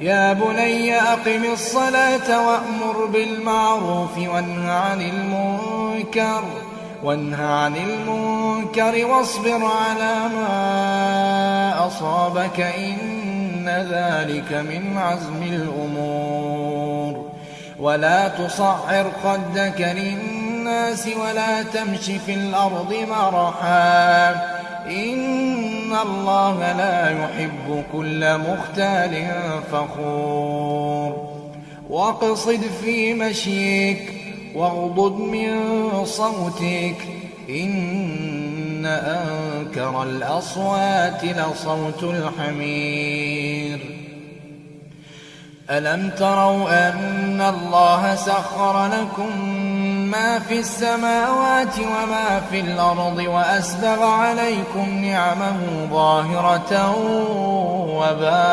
يا بني أقم الصلاة وأمر بالمعروف وانه عن المنكر واصبر على ما أصابك إن ذلك من عزم الأمور. ولا تصعر خدك للناس ولا تمش في الأرض مرحا إن الله لا يحب كل مختال فخور. واقصد في مشيك واغضض من صوتك إن أنكر الأصوات لصوت الحمير. ألم تروا أن الله سخر لكم ما في السماوات وما في الأرض وأسبغ عليكم نعمه ظاهرة وباطنة